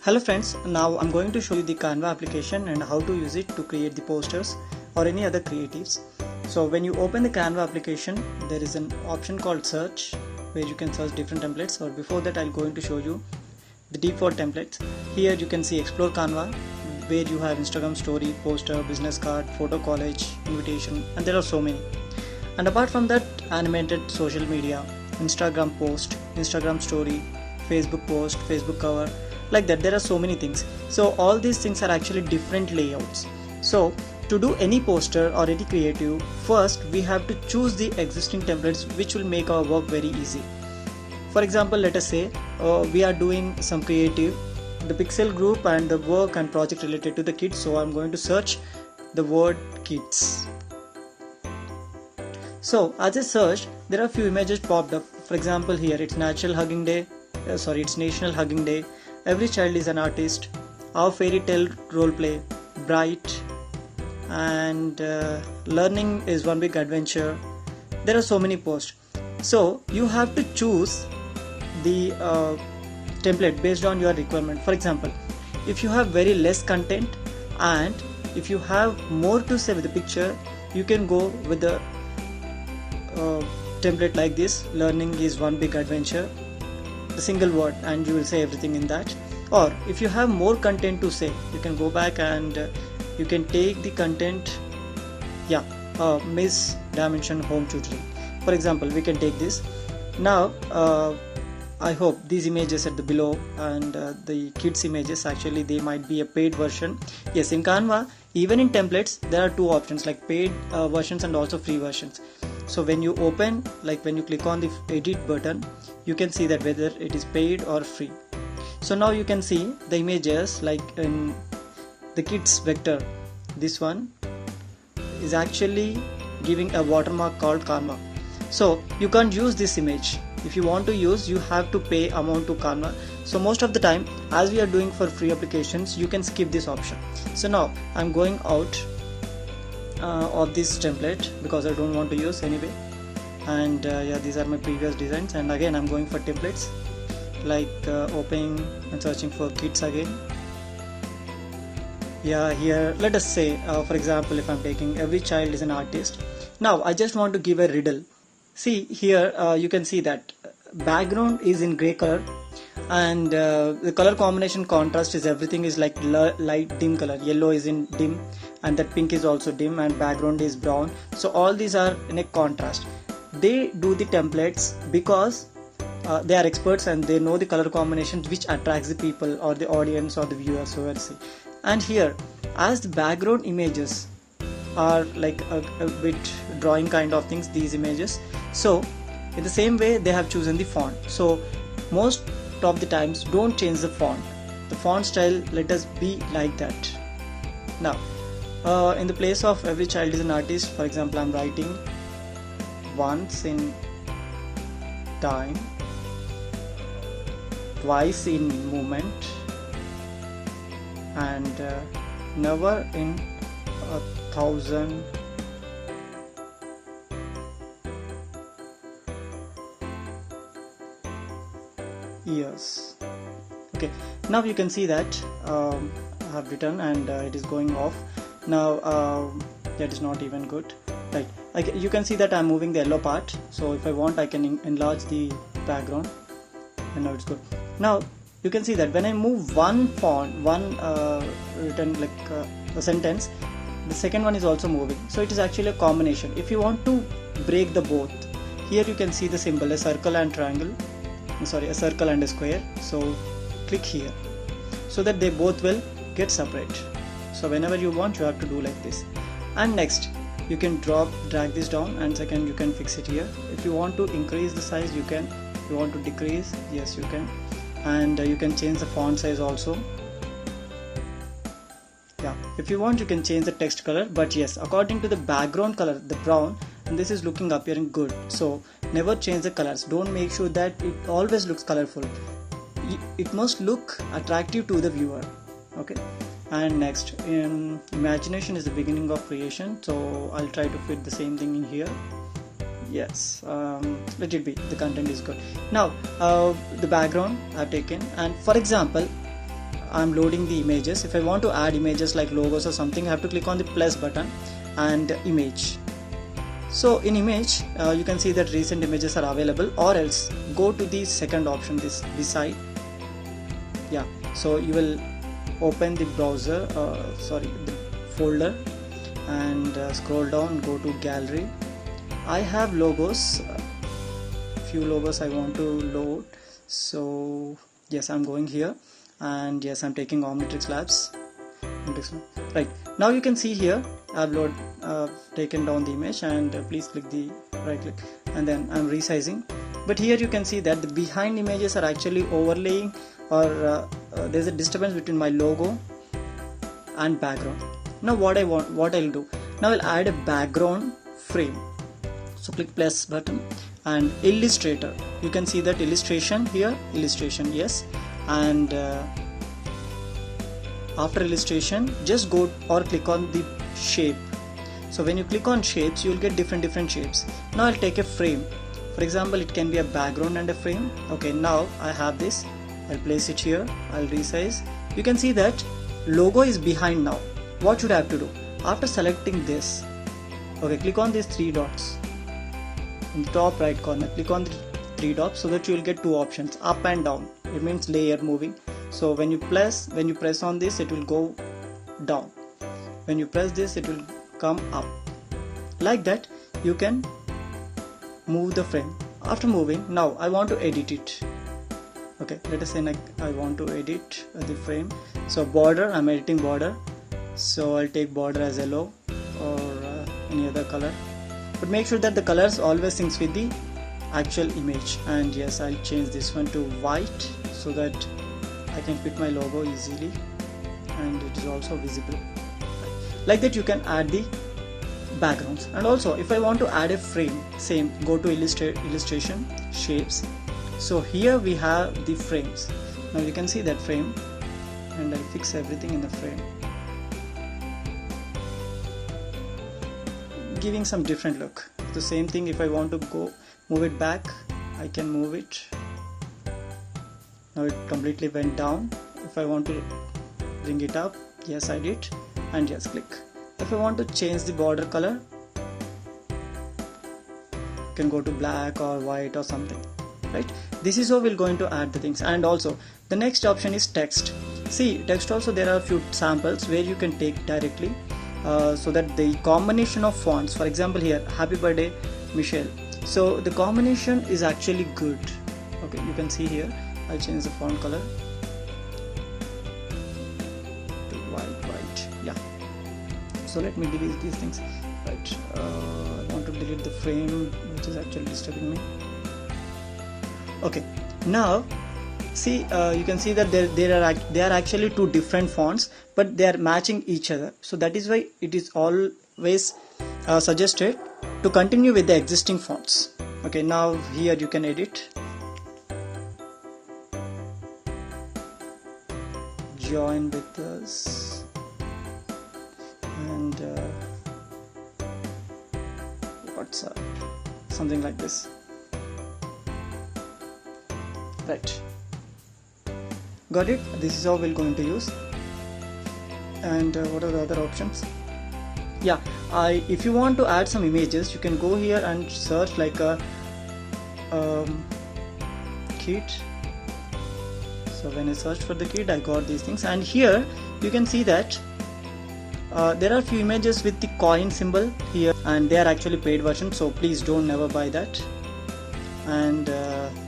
Hello friends, now I'm going to show you the Canva application and how to use it to create the posters or any other creatives. So when you open the Canva application, there is an option called search where you can search different templates, or before that I'm going to show you the default templates. Here you can see explore Canva, where you have Instagram story, poster, business card, photo collage, invitation, and there are so many. And apart from that, animated social media, Instagram post, Instagram story, Facebook post, Facebook cover, like that. There are so many things. So all these things are actually different layouts. So to do any poster or any creative, first we have to choose the existing templates which will make our work very easy. For example, let us say we are doing some creative, the pixel group and the work and project related to the kids. So I'm going to search the word kids. So as I searched, there are a few images popped up. For example, here it's National Hugging Day. It's National Hugging Day. Every child is an artist. Our fairy tale role play. Bright. And learning is one big adventure. There are so many posts. So you have to choose the template based on your requirement. For example, if you have very less content and if you have more to say with the picture, you can go with the template like this. Learning is one big adventure, the single word, and you will say everything in that. Or if you have more content to say, you can go back and you can take the content, Miss Dimension home tutoring. For example, we can take this. Now I hope these images at the below and the kids images, actually they might be a paid version. Yes, in Canva, even in templates, there are two options, like paid versions and also free versions. So when you open, like when you click on the edit button, you can see that whether it is paid or free. So now you can see the images, like in the kids vector, this one is actually giving a watermark called Canva. So you can't use this image. If you want to use, you have to pay amount to Canva. So most of the time, as we are doing for free applications, you can skip this option. So now I'm going out of this template because I don't want to use anyway. And these are my previous designs, and again I'm going for templates, like opening and searching for kids again. Here let us say for example, if I'm taking every child is an artist. Now I just want to give a riddle. See here, you can see that background is in gray color, and the color combination contrast is everything is like light dim color. Yellow is in dim, and that pink is also dim, and background is brown. So all these are in a contrast. They do the templates because they are experts and they know the color combinations which attracts the people or the audience or the viewers who will see. And here, as the background images are like a bit drawing kind of things, these images, so in the same way they have chosen the font. So most of the times, don't change the font style, let us be like that. Now in the place of every child is an artist, for example, I'm writing once in time, twice in movement, and never in 1,000 years. Okay, now you can see that I have written and it is going off. Now that is not even good, right? You can see that I'm moving the yellow part, so if I want I can enlarge the background, and now it's good. Now you can see that when I move one written like a sentence, the second one is also moving. So it is actually a combination. If you want to break the both, here you can see the symbol, a circle and triangle, a circle and a square. So click here so that they both will get separate. So whenever you want, you have to do like this. And next you can drag this down, and second you can fix it here. If you want to increase the size, you can. If you want to decrease, yes you can. And you can change the font size also. If you want, you can change the text color, but yes, according to the background color, the brown, and this is looking appearing good. So never change the colors. Don't make sure that it always looks colorful. It must look attractive to the viewer. Okay. And next, imagination is the beginning of creation, so I'll try to fit the same thing in here. Yes, let it be, the content is good. Now the background I've taken, and for example I'm loading the images. If I want to add images like logos or something, I have to click on the plus button and image. So in image, you can see that recent images are available, or else go to the second option, this beside. Yeah, so you will open the browser, the folder, and scroll down, go to gallery. I have logos, few logos I want to load. So yes, I'm going here, and yes, I'm taking Omnitrix Labs. Right, now you can see here I've taken down the image, and please click the right click, and then I'm resizing. But here you can see that the behind images are actually overlaying, or there's a disturbance between my logo and background. Now what I'll do, now I'll add a background frame. So click plus button and Illustrator. You can see that illustration here, illustration, yes, and after illustration just go or click on the shape. So when you click on shapes, you will get different shapes. Now I'll take a frame. For example, it can be a background and a frame. Okay, now I have this. I'll place it here. I'll resize. You can see that logo is behind now. What should I have to do? After selecting this, okay, click on these three dots in the top right corner. Click on the three dots so that you will get two options, up and down. It means layer moving. So when you press on this, it will go down. When you press this, it will come up. Like that, you can move the frame. After moving, now I want to edit it. Okay, let us say like I want to edit the frame. So border, I'm editing border. So I'll take border as yellow or any other color. But make sure that the colors always syncs with the actual image. And yes, I'll change this one to white so that I can fit my logo easily and it is also visible. Like that, you can add the backgrounds. And also, if I want to add a frame, same, go to illustration, shapes. So here we have the frames. Now you can see that frame, and I'll fix everything in the frame, giving some different look. The same thing, if I want to move it back, I can move it. Now it completely went down. If I want to bring it up, yes, I did, and yes, click. If I want to change the border color, you can go to black or white or something, right? This is how we're going to add the things. And also the next option is text. See, text also, there are a few samples where you can take directly, so that the combination of fonts, for example here, happy birthday Michelle, so the combination is actually good. Okay, you can see here I'll change the font color to white. Yeah, so let me delete these things. Right, I want to delete the frame which is actually disturbing me. Okay, now see, you can see that there are actually two different fonts, but they are matching each other. So that is why it is always suggested to continue with the existing fonts. Okay, now here you can edit, join with us, and what's up, something like this. Right, got it? This is how we're going to use. And what are the other options? Yeah, if you want to add some images, you can go here and search like a kit. So when I searched for the kit, I got these things, and here you can see that there are few images with the coin symbol here, and they are actually paid version, so please don't never buy that. And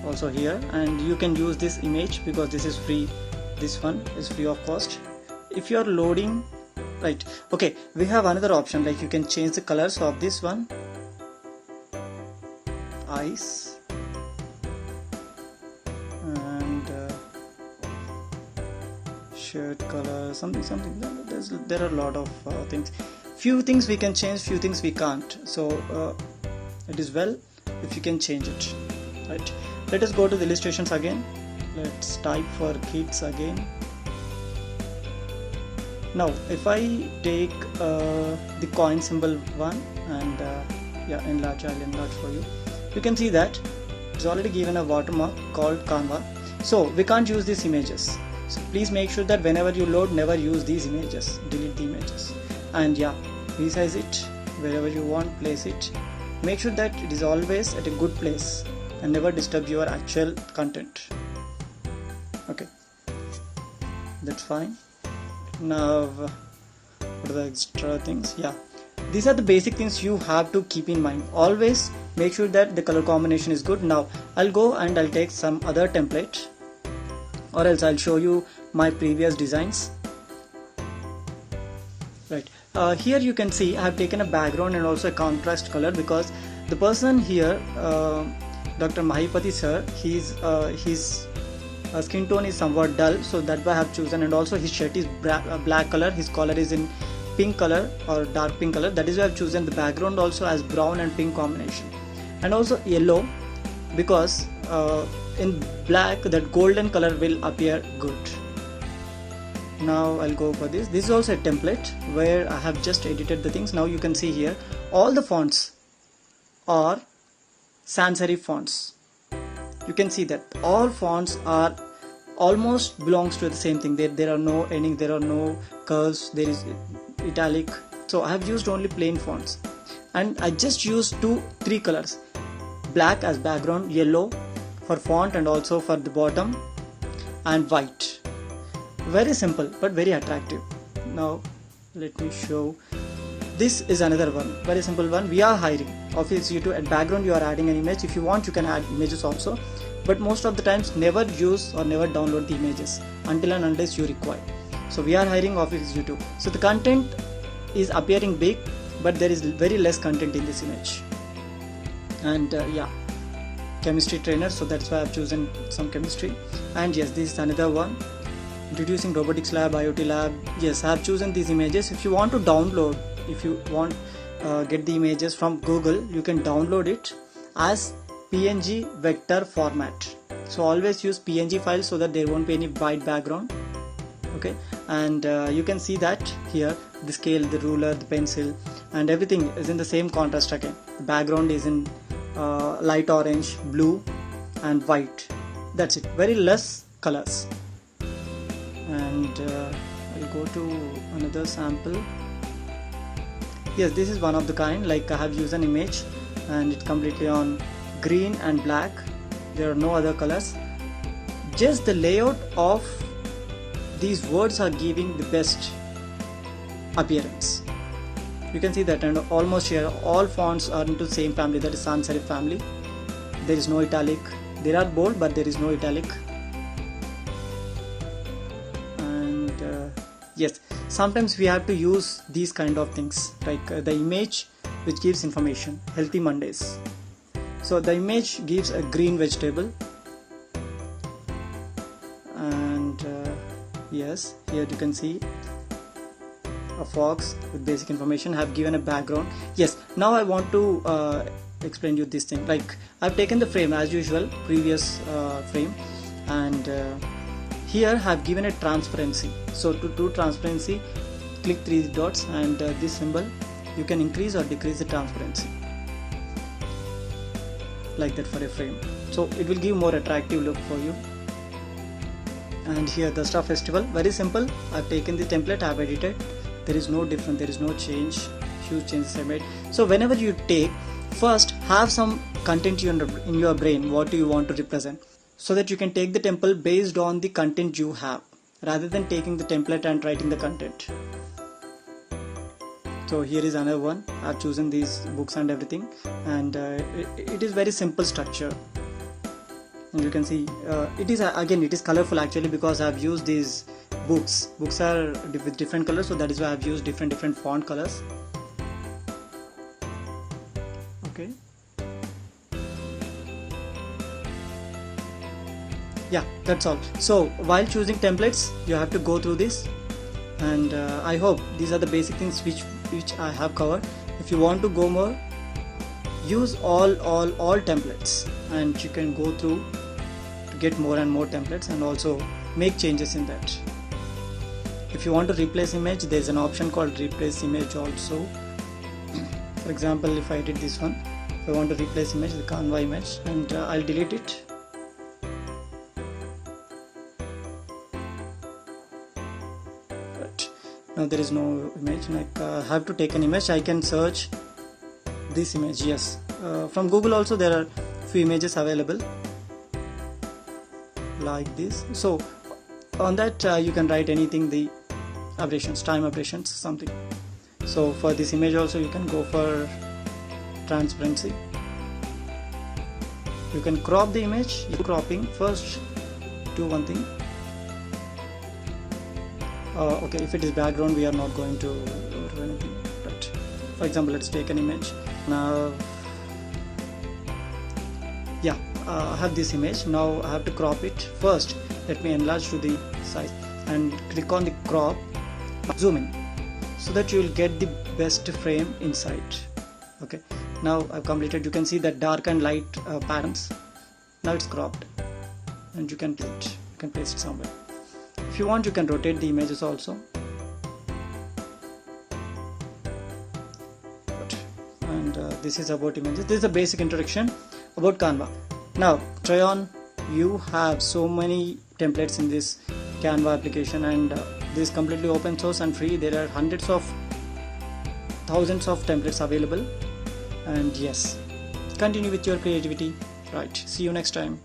also here, and you can use this image because this is free. This one is free of cost. If you are loading, right, okay, we have another option, like you can change the colors of this one, eyes, and shirt color, something. There are a lot of things. Few things we can change, few things we can't. So it is well if you can change it. Right, let us go to the illustrations again. Let's type for kids again. Now if I take the coin symbol one and yeah, enlarge, I'll enlarge for you. You can see that it's already given a watermark called canva, so we can't use these images. So please make sure that whenever you load, never use these images, delete the images. And yeah, resize it wherever you want, place it. Make sure that it is always at a good place and never disturb your actual content. Okay, that's fine. Now what are the extra things? Yeah, these are the basic things you have to keep in mind. Always make sure that the color combination is good. Now I'll go and I'll take some other template, or else I'll show you my previous designs. Right, here you can see I have taken a background and also a contrast color, because the person here, Dr. Mahipati sir, his skin tone is somewhat dull, so that's why I have chosen. And also his shirt is black color, his collar is in pink color or dark pink color, that is why I have chosen the background also as brown and pink combination. And also yellow, because in black that golden color will appear good. Now I'll go for this. This is also a template where I have just edited the things. Now you can see here all the fonts are sans serif fonts. You can see that all fonts are almost belongs to the same thing. There are no ending, there are no curves, there is italic. So I have used only plain fonts, and I just used 3 colors: black as background, yellow for font and also for the bottom, and white. Very simple but very attractive. Now let me show. This is another one, very simple one. We are hiring Office U2. At background you are adding an image. If you want, you can add images also, but most of the times never use or never download the images until and unless you require. So we are hiring Office U2. So the content is appearing big, but there is very less content in this image. And yeah, chemistry trainer, so that's why I've chosen some chemistry. And yes, this is another one, introducing robotics lab, IoT lab. Yes, I have chosen these images. If you want to download, if you want get the images from Google, you can download it as PNG vector format. So always use PNG files so that there won't be any white background. Okay, and you can see that here the scale, the ruler, the pencil, and everything is in the same contrast again. The background is in light orange, blue and white. That's it, very less colors. And I'll go to another sample. Yes, this is one of the kind. Like I have used an image and it's completely on green and black. There are no other colors. Just the layout of these words are giving the best appearance. You can see that, and almost here all fonts are into the same family, that is sans serif family. There is no italic. There are bold, but there is no italic. And yes, sometimes we have to use these kind of things, like the image which gives information. Healthy Mondays. So the image gives a green vegetable, and yes, here you can see a fox with basic information. Have given a background. Yes, now I want to explain you this thing. Like I've taken the frame as usual, previous frame, and here have given a transparency. So to do transparency, click 3 dots and this symbol, you can increase or decrease the transparency like that for a frame. So it will give more attractive look for you. And here the Star Festival, very simple. I've taken the template, I've edited. There is no difference, there is no change, huge changes I made. So whenever you take, first have some content in your brain, what do you want to represent, so that you can take the template based on the content you have, rather than taking the template and writing the content. So here is another one. I've chosen these books and everything, and it is very simple structure. And you can see it is colorful actually, because I've used these books are with different colors, so that is why I've used different font colors. Okay, yeah, that's all. So while choosing templates, you have to go through this, and I hope these are the basic things which I have covered. If you want to go more, use all templates, and you can go through to get more and more templates, and also make changes in that. If you want to replace image, there is an option called replace image also. For example, if I edit this one, if I want to replace image, the Canva image, and I'll delete it. Now there is no image. Like I have to take an image. I can search this image. Yes, from Google also there are few images available like this. So on that you can write anything, the aberrations, time aberrations, something. So for this image also you can go for transparency. You can crop the image. Cropping, first do one thing. Okay, if it is background, we are not going to do anything. Right. For example, let's take an image. Now, yeah, I have this image. Now I have to crop it. First, let me enlarge to the size and click on the crop. Zoom in so that you will get the best frame inside. Okay. Now I've completed. You can see that dark and light patterns. Now it's cropped, and you can place it somewhere. If you want, you can rotate the images also. And this is about images. This is a basic introduction about Canva. Now try on. You have so many templates in this Canva application, and this is completely open source and free. There are hundreds of thousands of templates available. And yes, continue with your creativity. Right, see you next time.